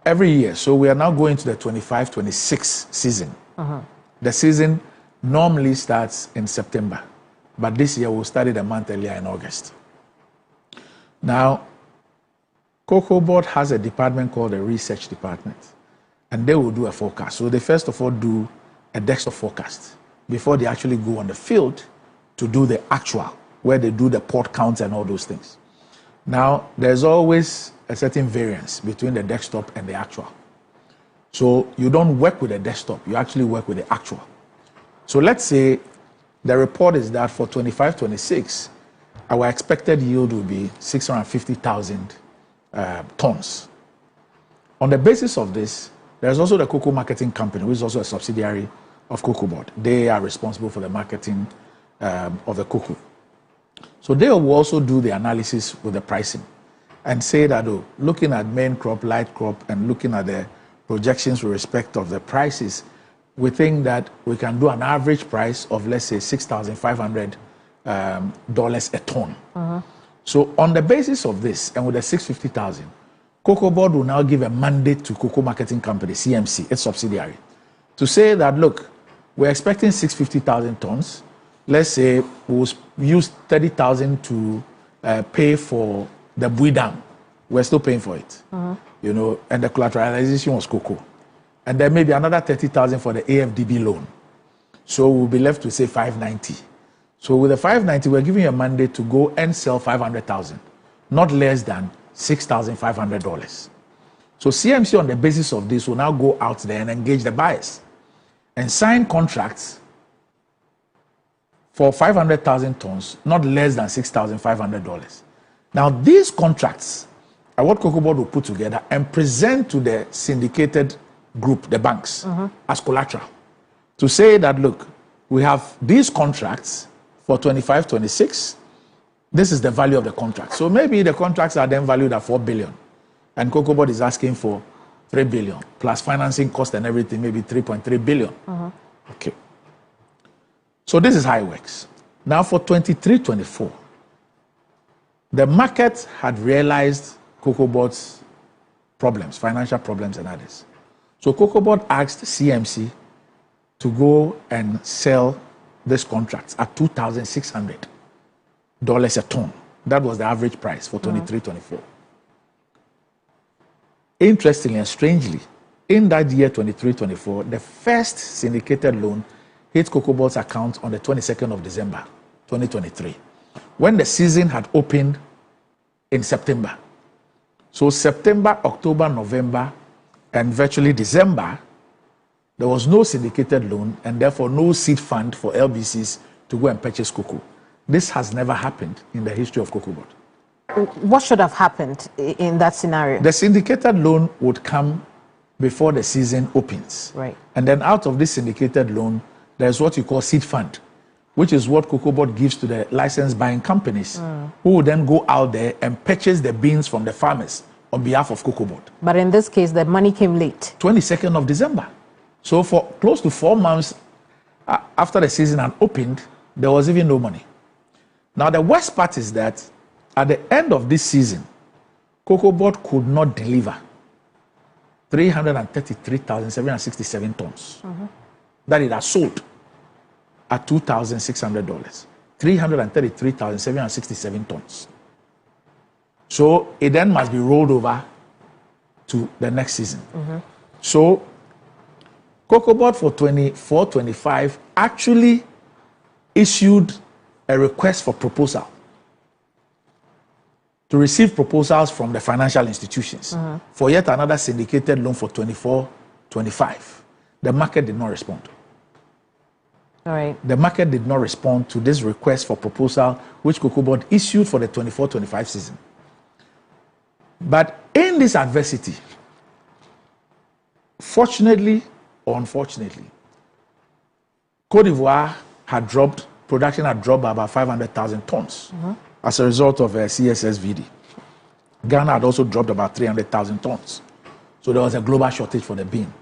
every year. So we are now going to the 25-26 season. The season normally starts in September, but this year we'll start it a month earlier in August. Now, COCOABOD has a department called the research department, and they will do a forecast. So they first of all do a desktop forecast before they actually go on the field to do the actual, where they do the port counts and all those things. Now, there's always a certain variance between the desktop and the actual. So you don't work with the desktop, you actually work with the actual. So let's say the report is that for 25-26, our expected yield will be 650,000 tons. On the basis of this, there's also the cocoa marketing company, which is also a subsidiary of COCOABOD. They are responsible for the marketing of the cocoa. So they will also do the analysis with the pricing and say that, oh, looking at main crop, light crop, and looking at the projections with respect of the prices, we think that we can do an average price of, let's say, $6,500 a ton. So on the basis of this, and with the 650,000, COCOABOD will now give a mandate to Cocoa Marketing Company, CMC, its subsidiary, to say that, look, we're expecting 650,000 tons. Let's say we'll use 30,000 to pay for the Bui Dam. We're still paying for it, you know, and the collateralization was cocoa. And then maybe another 30,000 for the AFDB loan. So we'll be left with, say, 590. So with the 590, we're giving you a mandate to go and sell 500,000, not less than $6,500. So CMC, on the basis of this, will now go out there and engage the buyers and sign contracts for 500,000 tons, not less than $6,500. Now, these contracts are what COCOABOD will put together and present to the syndicated group, the banks, as collateral, to say that, look, we have these contracts for 25-26. This is the value of the contract. So maybe the contracts are then valued at 4 billion, and COCOABOD is asking for 3 billion, plus financing cost and everything, maybe 3.3 billion. Okay. So this is how it works. Now for 23-24, the market had realized COCOABOD's problems, financial problems and others. So COCOABOD asked CMC to go and sell these contracts at $2,600 a ton. That was the average price for 23-24. Interestingly and strangely, in that year 23-24, the first syndicated loan hit COCOABOD's account on the 22nd of December 2023, when the season had opened in September. So September, October, November, and virtually December, there was no syndicated loan and therefore no seed fund for LBCs to go and purchase cocoa. This has never happened in the history of COCOABOD. What should have happened in that scenario? The syndicated loan would come before the season opens. Right. And then out of this syndicated loan, there's what you call seed fund, which is what COCOABOD gives to the license buying companies, who will then go out there and purchase the beans from the farmers on behalf of COCOABOD. But in this case, the money came late. 22nd of December. So for close to 4 months after the season had opened, there was even no money. Now the worst part is that at the end of this season, COCOABOD could not deliver 333,767 tons that it has sold at $2,600. 333,767 tons. So it then must be rolled over to the next season. So COCOABOD for 24-25 actually issued a request for proposal to receive proposals from the financial institutions for yet another syndicated loan for 24-25. The market did not respond. All right. The market did not respond to this request for proposal which COCOABOD issued for the 24-25 season. But in this adversity, fortunately or unfortunately, Côte d'Ivoire had dropped, production had dropped by about 500,000 tons as a result of CSSVD. Ghana had also dropped about 300,000 tons. So there was a global shortage for the bean.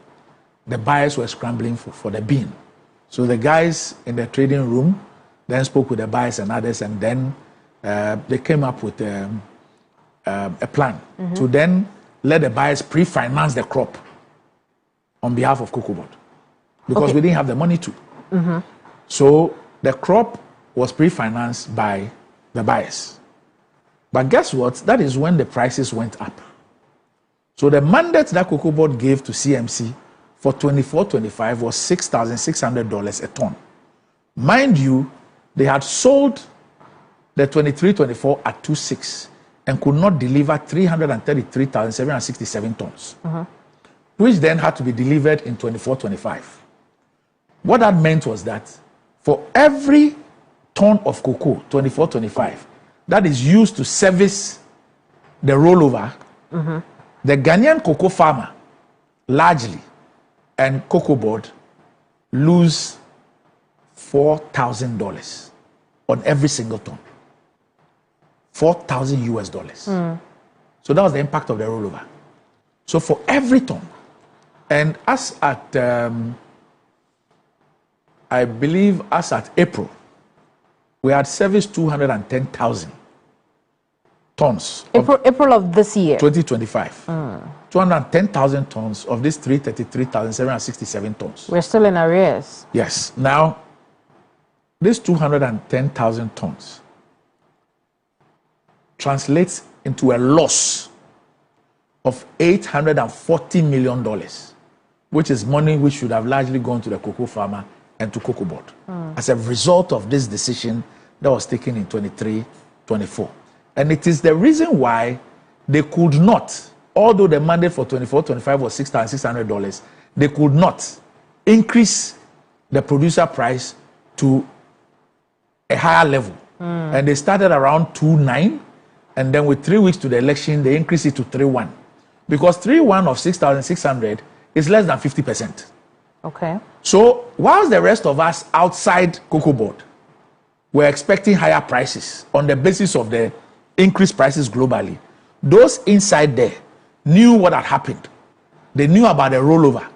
The buyers were scrambling for the bean. So the guys in the trading room then spoke with the buyers and others, and then they came up with a plan to then let the buyers pre-finance the crop on behalf of COCOABOD because we didn't have the money to. So the crop was pre-financed by the buyers. But guess what? That is when the prices went up. So the mandate that COCOABOD gave to CMC for 24-25 was $6,600 a ton. Mind you, they had sold the 23-24 at 2.6 and could not deliver 333,767 tons, which then had to be delivered in 24-25. What that meant was that for every ton of cocoa, 24-25, that is used to service the rollover, the Ghanaian cocoa farmer, largely, and COCOABOD lose $4,000 on every single ton. $4,000. So that was the impact of the rollover. So for every ton, and as at, I believe as at April, we had serviced 210,000 tons. April of this year. 2025. 210,000 tons of this 333,767 tons. We're still in arrears. Yes. Now, this 210,000 tons translates into a loss of $840 million, which is money which should have largely gone to the cocoa farmer and to COCOABOD as a result of this decision that was taken in 23-24. And it is the reason why they could not, although the mandate for 24-25 was $6,600, they could not increase the producer price to a higher level. And they started around 2.9, and then with 3 weeks to the election, they increased it to 3.1. Because 3.1 of 6,600 is less than 50%. Okay. So whilst the rest of us outside COCOABOD were expecting higher prices on the basis of the increased prices globally, those inside there knew what had happened. They knew about the rollover.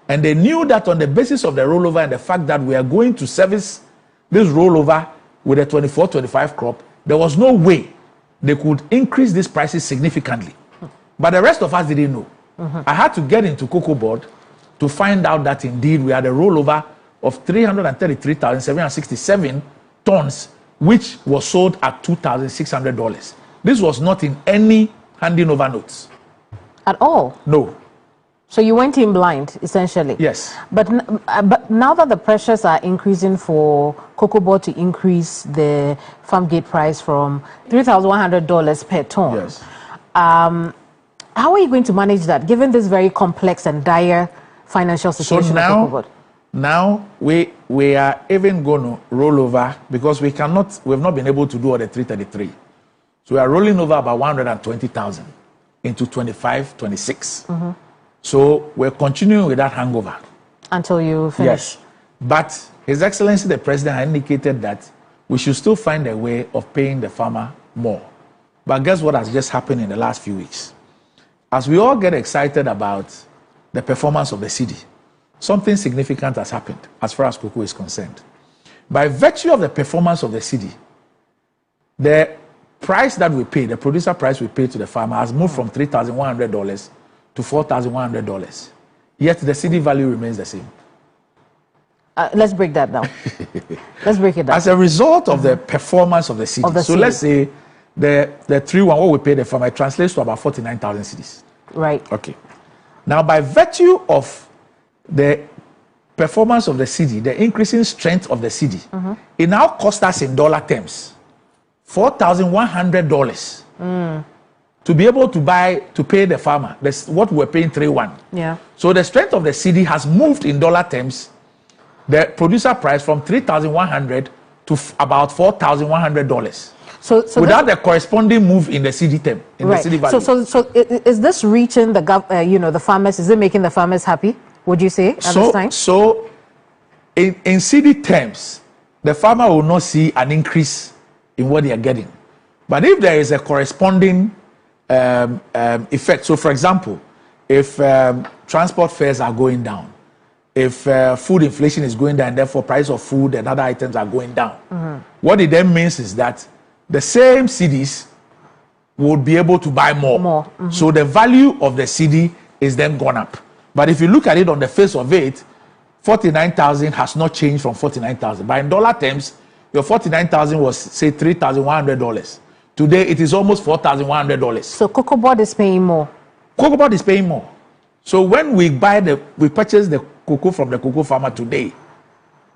And they knew that on the basis of the rollover and the fact that we are going to service this rollover with a 24-25 crop, there was no way they could increase these prices significantly. But the rest of us didn't know. I had to get into COCOABOD to find out that indeed we had a rollover of 333,767 tons, which was sold at $2,600. This was not in any handing over notes. At all? No. So you went in blind, essentially? Yes. But now that the pressures are increasing for COCOABOD to increase the farm gate price from $3,100 per ton, yes. How are you going to manage that, given this very complex and dire financial situation so of COCOABOD? Now we are even going to roll over because we've not been able to do all the 333. So we are rolling over about 120,000 into 25-26. So we're continuing with that hangover. Until you finish? Yes. But His Excellency the President indicated that we should still find a way of paying the farmer more. But guess what has just happened in the last few weeks? As we all get excited about the performance of the cedi, something significant has happened as far as cocoa is concerned. By virtue of the performance of the cedi, the price that we pay, the producer price we pay to the farmer, has moved from $3,100 to $4,100. Yet the cedi value remains the same. Let's break that down. Let's break it down. As a result of the performance of the cedi, so let's say the 3-1, what we pay the farmer, translates to about 49,000 cedis. Right. Okay. Now, by virtue of the performance of the cedi, the increasing strength of the cedi, it now costs us in dollar terms $4,100 to be able to pay the farmer what we're paying 3-1. Yeah. So the strength of the cedi has moved in dollar terms, the producer price, from $3,100 to about $4,100. So without the corresponding move in the cedi term, in the cedi value. So is this reaching the the farmers? Is it making the farmers happy? Would you say at this time? So in cedi terms, the farmer will not see an increase in what they are getting. But if there is a corresponding effect, so for example, if transport fares are going down, if food inflation is going down, therefore price of food and other items are going down, what it then means is that the same cedis would be able to buy more. So the value of the cedi is then gone up. But if you look at it on the face of it, 49,000 has not changed from 49,000. But in dollar terms, your 49,000 was, say, $3,100. Today, it is almost $4,100. So COCOABOD is paying more. COCOABOD is paying more. So when we purchase the cocoa from the cocoa farmer today,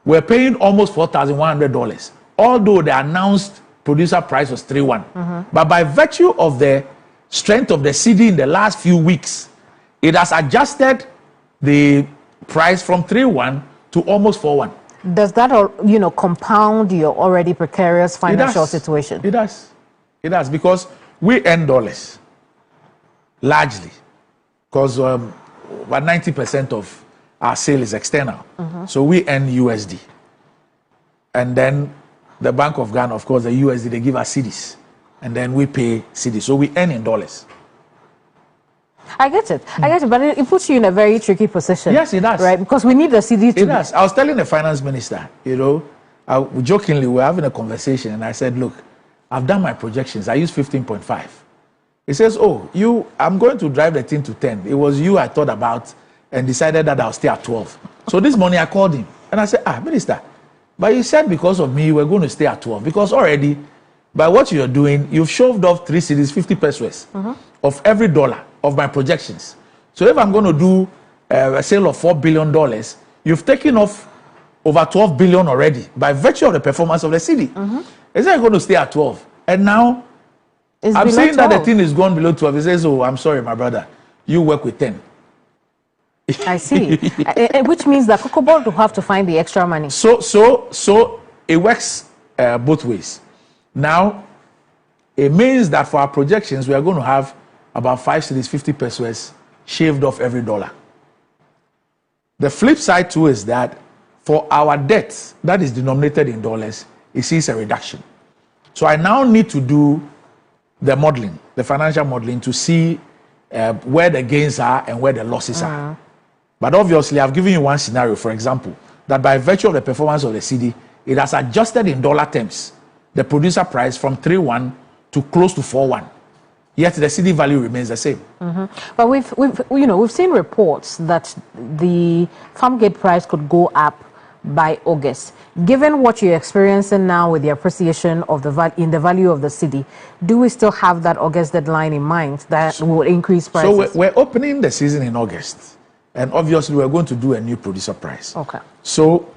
we're paying almost $4,100. Although the announced producer price was 3.1. But by virtue of the strength of the cedi in the last few weeks, it has adjusted the price from 3.1 to almost 4.1. Does that, compound your already precarious financial situation? It does. It does, because we earn dollars, largely, because about 90% of our sale is external. So we earn USD. And then the Bank of Ghana, of course, the USD, they give us cedis. And then we pay cedis. So we earn in dollars. I get it, but it puts you in a very tricky position. Yes, it does. Right, because we need the cedi to... It does. I was telling the finance minister, jokingly, we were having a conversation, and I said, look, I've done my projections. I used 15.5. He says, I'm going to drive the thing to 10. It was you I thought about and decided that I'll stay at 12. So this morning I called him, and I said, Minister, but you said because of me, you were going to stay at 12. Because already, by what you're doing, you've shoved off 3 cedis, 50 pesos of every dollar of my projections. So if I'm going to do a sale of $4 billion, you've taken off over 12 billion already by virtue of the performance of the cedi. Is that going to stay at 12? And now I'm saying 12. That the thing is gone below 12. He says, I'm sorry, my brother, you work with 10. I see. Which means that COCOABOD will have to find the extra money. So it works both ways. Now, it means that for our projections, we are going to have about 5 cedis, 50 pesos shaved off every dollar. The flip side too is that for our debt that is denominated in dollars, it sees a reduction. So I now need to do the modeling, the financial modeling, to see where the gains are and where the losses are. But obviously, I've given you one scenario, for example, that by virtue of the performance of the cedi, it has adjusted in dollar terms the producer price from 3.1 to close to 4.1. Yet the cedi value remains the same. But we've seen reports that the farm gate price could go up by August. Given what you're experiencing now with the appreciation of the value of the cedi, do we still have that August deadline in mind that will increase prices? So we're opening the season in August, and obviously we're going to do a new producer price. Okay. So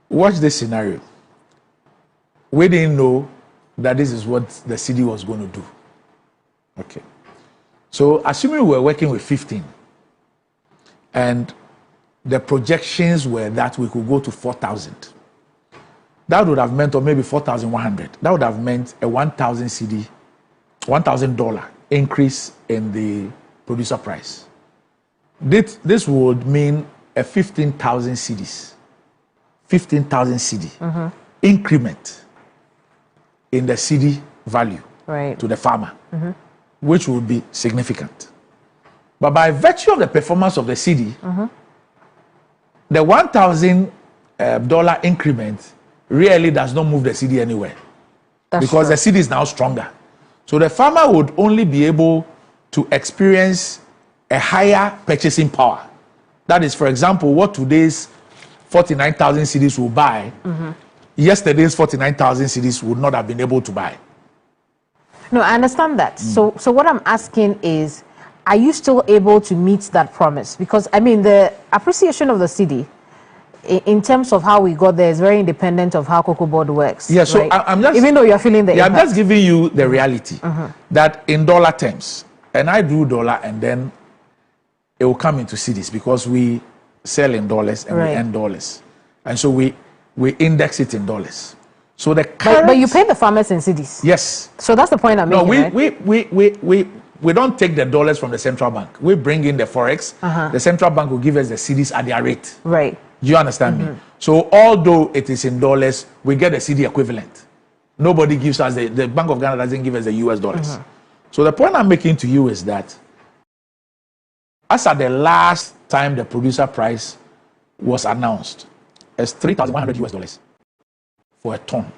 watch this scenario. We didn't know that this is what the cedi was going to do. Okay. So assuming we're working with 15, and the projections were that we could go to 4,000. That would have meant, or maybe 4,100. That would have meant a 1,000 cedi, $1,000 increase in the producer price. This would mean a 15,000 cedis, 15,000 cedi increment in the cedi value to the farmer, which would be significant. But by virtue of the performance of the cedi, the $1,000 increment really does not move the cedi anywhere. Because the cedi is now stronger. So the farmer would only be able to experience a higher purchasing power. That is, for example, what today's 49,000 cedis will buy, yesterday's 49,000 cedis would not have been able to buy. No, I understand that. So what I'm asking is, are you still able to meet that promise? Because, I mean, the appreciation of the cedi, in terms of how we got there, is very independent of how COCOABOD works. Yeah, so right? I'm just... Even though you're feeling the impact. I'm just giving you the reality that in dollar terms, and I do dollar and then it will come into cedis because we sell in dollars and we earn dollars. And so we index it in dollars. So the current... But you pay the farmers in cedis. Yes. So that's the point I'm making, we don't take the dollars from the central bank. We bring in the forex. The central bank will give us the cedis at their rate. Right. Do you understand me? So although it is in dollars, we get the cedi equivalent. Nobody gives us, the Bank of Ghana doesn't give us the US dollars. So the point I'm making to you is that as at the last time the producer price was announced, it's $3,100 US for a ton,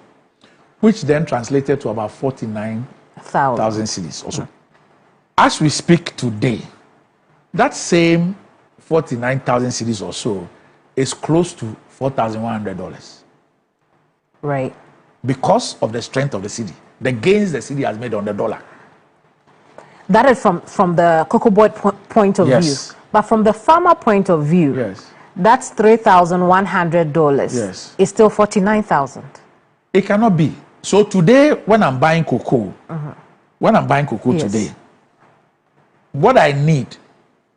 which then translated to about 49 49,000 cedis also. As we speak today, that same 49,000 cedis or so is close to $4,100. Right. Because of the strength of the cedi, the gains the cedi has made on the dollar. That is from the COCOABOD point of view. But from the farmer point of view, that's $3,100. Yes. It's still 49,000. It cannot be. So today, when I'm buying cocoa, today, what I need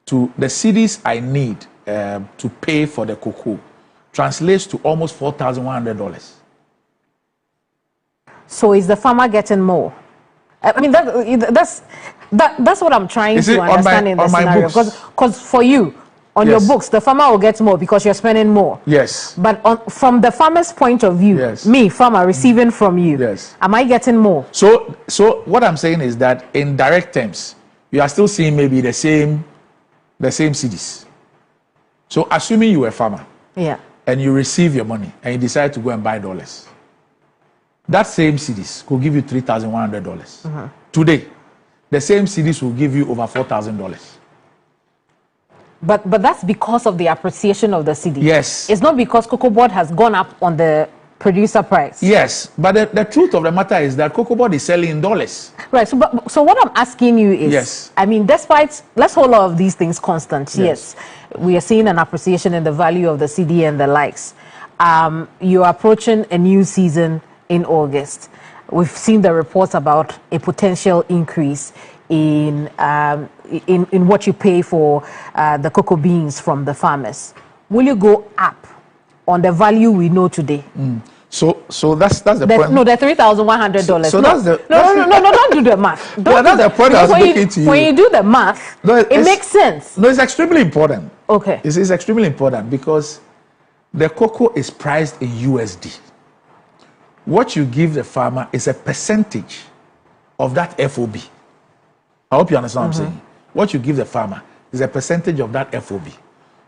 the cedis I need to pay for the cocoa translates to almost $4,100. So is the farmer getting more? I mean, that's what I'm trying to understand in the scenario. Because for you, on your books, the farmer will get more because you're spending more. Yes. But from the farmer's point of view, me, farmer, receiving from you, am I getting more? So what I'm saying is that in direct terms, you are still seeing maybe the same cedis. So assuming you were a farmer, and you receive your money and you decide to go and buy dollars, that same cedis could give you $3,100. Today, the same cedis will give you over $4,000. But that's because of the appreciation of the cedi. Yes. It's not because COCOABOD has gone up on the producer price. Yes, but the truth of the matter is that COCOABOD is selling in dollars. Right. So what I'm asking you is, I mean, despite, let's hold all of these things constant. Yes, we are seeing an appreciation in the value of the cedi and the likes. You're approaching a new season in August. We've seen the reports about a potential increase in what you pay for the cocoa beans from the farmers. Will you go up on the value we know today? So that's the point. No, the $3,100. So that's the no, don't do the math. That's the point I was making to you. When you do the math, it makes sense. No, it's extremely important. Okay. It's extremely important because the cocoa is priced in USD. What you give the farmer is a percentage of that FOB. I hope you understand what I'm saying. What you give the farmer is a percentage of that FOB.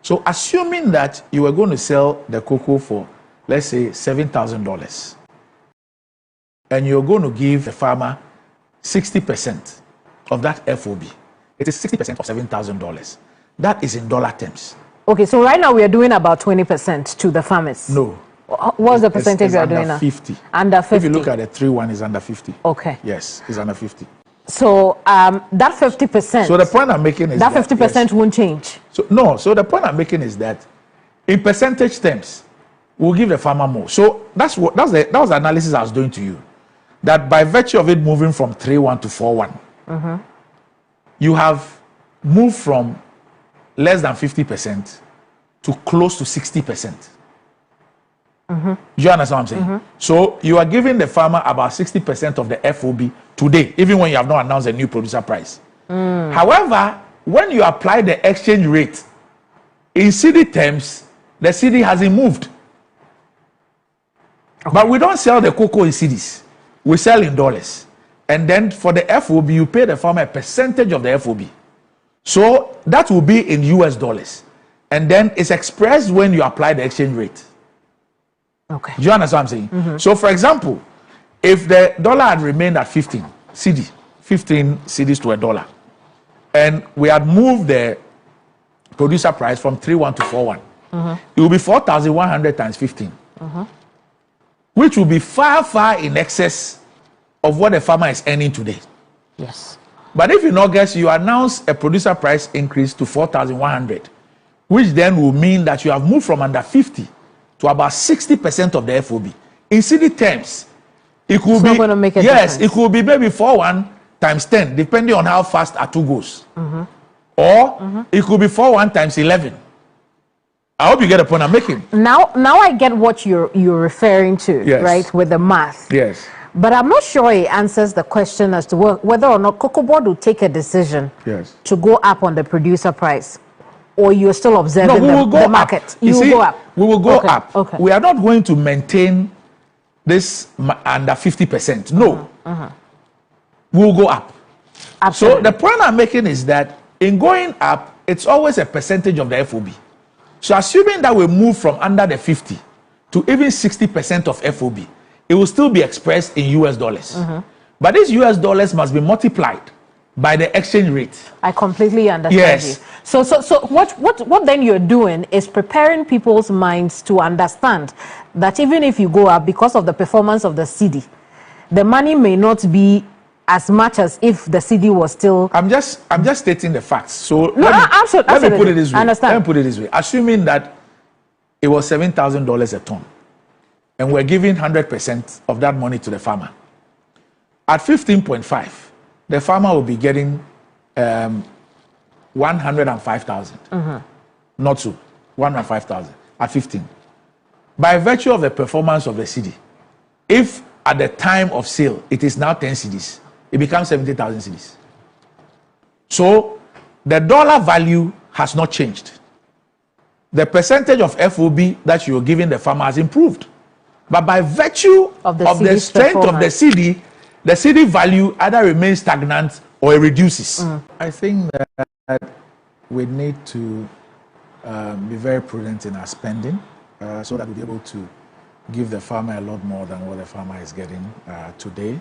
So assuming that you were going to sell the cocoa for, let's say, $7,000, and you're going to give the farmer 60% of that FOB, it is 60% of $7,000. That is in dollar terms. Okay, so right now we are doing about 20% to the farmers. No. What's the percentage you are doing now? 50. Under 50. If you look at the 3-1, it's under 50. Okay. Yes, it's under 50. So that 50%. So the point I'm making is that 50% won't change. So the point I'm making is that in percentage terms, we'll give the farmer more. So that was the analysis I was doing to you. That by virtue of it moving from 3-1 to 4-1, you have moved from less than 50% to close to 60%. Do you understand what I'm saying? So you are giving the farmer about 60% of the FOB today, even when you have not announced a new producer price. However, when you apply the exchange rate in cedi terms, the cedi hasn't moved. But we don't sell the cocoa in cedis. We sell in dollars. And then for the FOB, you pay the farmer a percentage of the FOB. So that will be in US dollars. And then it's expressed when you apply the exchange rate. Okay. Do you understand what I'm saying? So, for example, if the dollar had remained at 15 cedis to a dollar, and we had moved the producer price from 3-1 to 4-1, it will be 4,100 times 15, which will be far, far in excess of what the farmer is earning today. Yes. But if in August you announce a producer price increase to 4,100, which then will mean that you have moved from under 50 to about 60% of the FOB. In cedi terms, it could be, going to make a difference. It could be maybe 4-1 times 10, depending on how fast Ato goes. Or it could be 4-1 times 11. I hope you get the point I'm making. Now I get what you're referring to, right, with the math. Yes. But I'm not sure it answers the question as to whether or not COCOABOD will take a decision to go up on the producer price. Or you're still observing the market? Up. You will go up. We will go up. Okay. We are not going to maintain this under 50%. No. We will go up. Absolutely. So the point I'm making is that in going up, it's always a percentage of the FOB. So assuming that we move from under the 50 to even 60% of FOB, it will still be expressed in US dollars. But these US dollars must be multiplied by the exchange rate. I completely understand you. So what then you're doing is preparing people's minds to understand that even if you go up because of the performance of the cedi, the money may not be as much as if the cedi was still. I'm just stating the facts. So no, let me put it this way. Understand. Let me put it this way. Assuming that it was $7,000 a ton, and we're giving 100% of that money to the farmer, at 15.5. the farmer will be getting 105,000. Not so, 105,000 at 15. By virtue of the performance of the cedi, if at the time of sale it is now 10 cedis, it becomes 70,000 cedis. So the dollar value has not changed. The percentage of FOB that you're giving the farmer has improved. But by virtue of the strength of the cedi value either remains stagnant or it reduces. I think that we need to be very prudent in our spending so that we'll be able to give the farmer a lot more than what the farmer is getting today.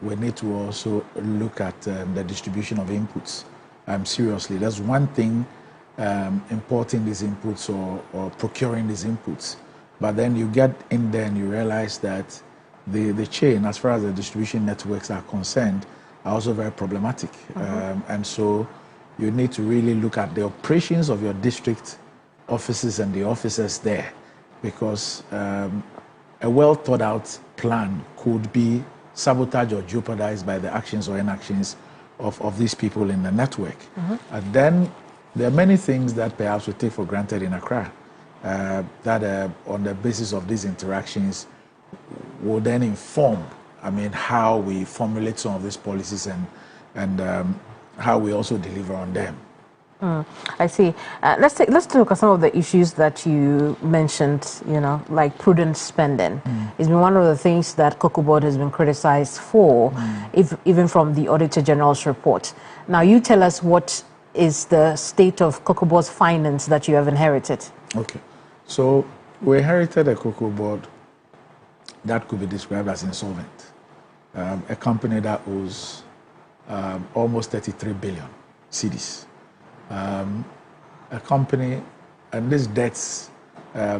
We need to also look at the distribution of inputs seriously. There's one thing importing these inputs or procuring these inputs, but then you get in there and you realize that the chain, as far as the distribution networks are concerned, are also very problematic. And so you need to really look at the operations of your district offices and the officers there, because a well thought out plan could be sabotaged or jeopardized by the actions or inactions of these people in the network. And then there are many things that perhaps we take for granted in Accra that on the basis of these interactions will then inform, how we formulate some of these policies and how we also deliver on them. I see. Let's look at some of the issues that you mentioned, like prudent spending. It's been one of the things that COCOABOD has been criticized for, even from the Auditor General's report. Now, you tell us what is the state of COCOABOD's finance that you have inherited. Okay. So we inherited a COCOABOD that could be described as insolvent. A company that owes almost 33 billion cedis. A company, and these debts,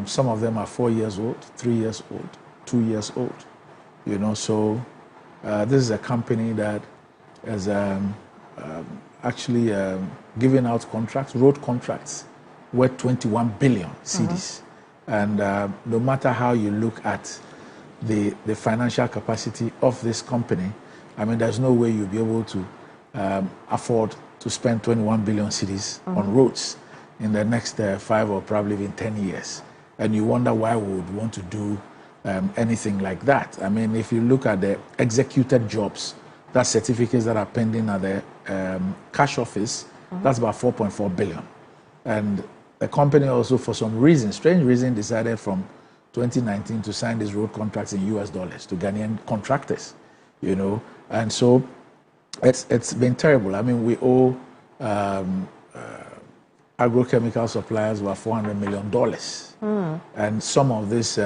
some of them are 4 years old, 3 years old, 2 years old. So this is a company that is actually giving out contracts, road contracts, worth 21 billion cedis. And no matter how you look at the financial capacity of this company, there's no way you'll be able to afford to spend 21 billion cedis on roads in the next 5 or probably even 10 years. And you wonder why we would want to do anything like that. If you look at the executed jobs, that's certificates that are pending at the cash office, that's about 4.4 billion. And the company also, for some reason, strange reason, decided from 2019 to sign these road contracts in US dollars to Ghanaian contractors, And so it's been terrible. We owe agrochemical suppliers about $400 million. And some of these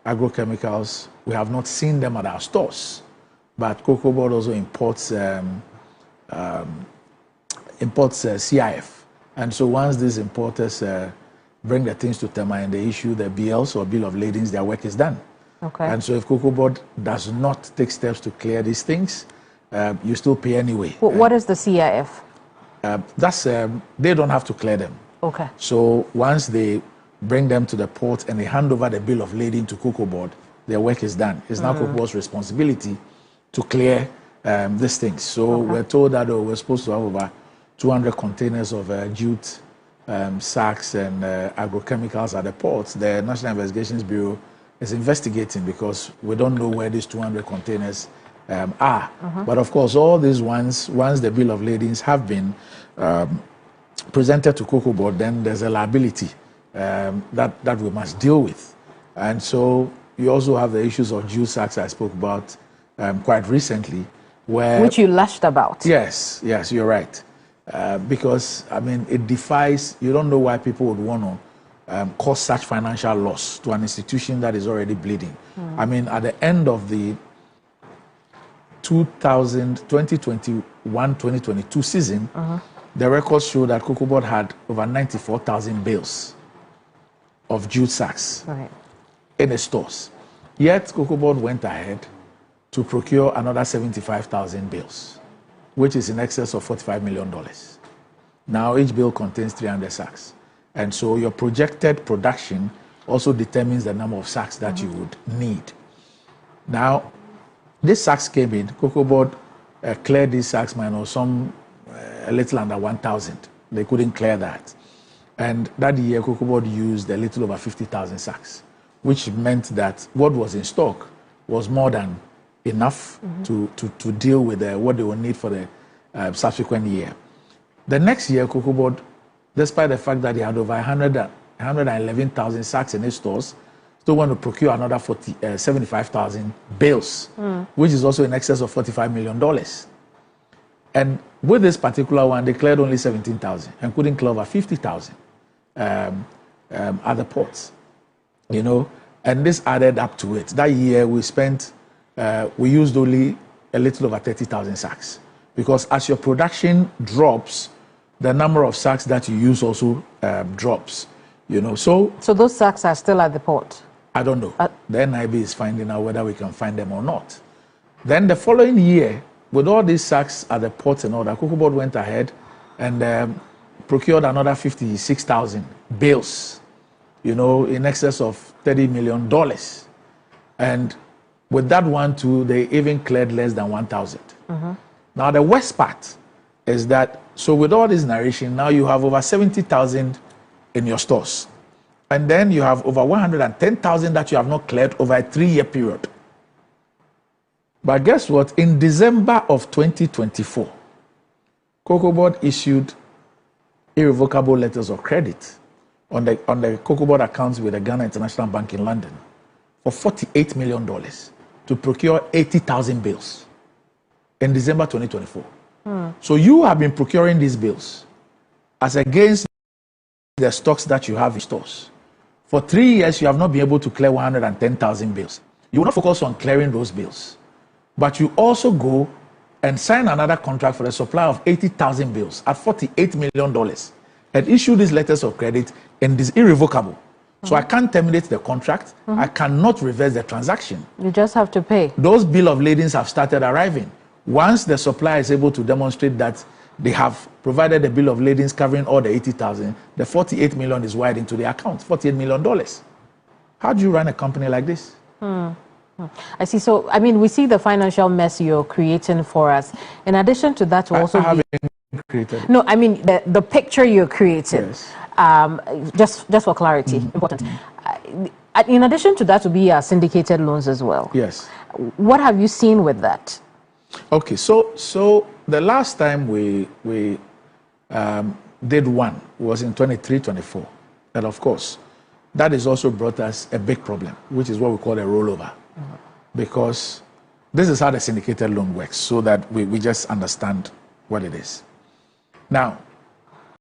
agrochemicals, we have not seen them at our stores. But COCOABOD also imports CIF. And so once these importers bring the things to Tema and they issue the BLs or bill of ladings, their work is done. Okay. And so if COCOABOD does not take steps to clear these things, you still pay anyway. What is the CIF? They don't have to clear them. Okay. So once they bring them to the port and they hand over the bill of lading to COCOABOD, their work is done. It's now COCOABOD's responsibility to clear these things. So we're told that we're supposed to have over 200 containers of jute, sacks and agrochemicals at the ports. The National Investigations Bureau is investigating because we don't know where these 200 containers are. But of course, all these once the bill of ladings have been presented to COCOABOD, then there's a liability that we must deal with. And so you also have the issues of jute sacks I spoke about quite recently, which you lashed about. Yes, you're right. Because it defies. You don't know why people would want to cause such financial loss to an institution that is already bleeding. At the end of the 2021-2022 season, the records show that COCOABOD had over 94,000 bales of jute sacks in the stores. Yet COCOABOD went ahead to procure another 75,000 bales, which is in excess of $45 million. Now each bale contains 300 sacks. And so your projected production also determines the number of sacks that you would need. Now, these sacks came in, COCOABOD cleared these sacks minus some a little under 1,000. They couldn't clear that. And that year, COCOABOD used a little over 50,000 sacks, which meant that what was in stock was more than enough to deal with what they will need for the subsequent year. The next year, COCOABOD, despite the fact that they had over 111,000 sacks in its stores, still want to procure another 75,000 bales, which is also in excess of $45 million. And with this particular one, they cleared only 17,000 and couldn't clear over 50,000 at the ports, you know. And this added up to it. That year, we used only a little over 30,000 sacks, because as your production drops, the number of sacks that you use also drops, you know. So those sacks are still at the port? I don't know. The NIB is finding out whether we can find them or not. Then the following year, with all these sacks at the ports and all that, COCOABOD went ahead and procured another 56,000 bales, you know, in excess of $30 million. And with that one too, they even cleared less than 1,000. Now the worst part is that, so with all this narration, now you have over 70,000 in your stores. And then you have over 110,000 that you have not cleared over a 3-year period. But guess what? In December of 2024, COCOABOD issued irrevocable letters of credit on the COCOABOD accounts with the Ghana International Bank in London for $48 million to procure 80,000 bales in December 2024. So you have been procuring these bales as against the stocks that you have in stores. For 3 years, you have not been able to clear 110,000 bales. You will not focus on clearing those bales, but you also go and sign another contract for the supply of 80,000 bales at $48 million and issue these letters of credit, and this irrevocable. So I can't terminate the contract. I cannot reverse the transaction. You just have to pay. Those bill of ladings have started arriving. Once the supplier is able to demonstrate that they have provided a bill of ladings covering all the 80,000, the 48 million is wired into the account, $48 million. How do you run a company like this? I see. So, I mean, we see the financial mess you're creating for us. In addition to that, I haven't created. No, I mean, the picture you're creating, yes. Just for clarity, important. In addition to that, will be syndicated loans as well. Yes. What have you seen with that? Okay, so the last time we did one was in 23-24, and of course, that has also brought us a big problem, which is what we call a rollover, because this is how the syndicated loan works, so that we just understand what it is. Now,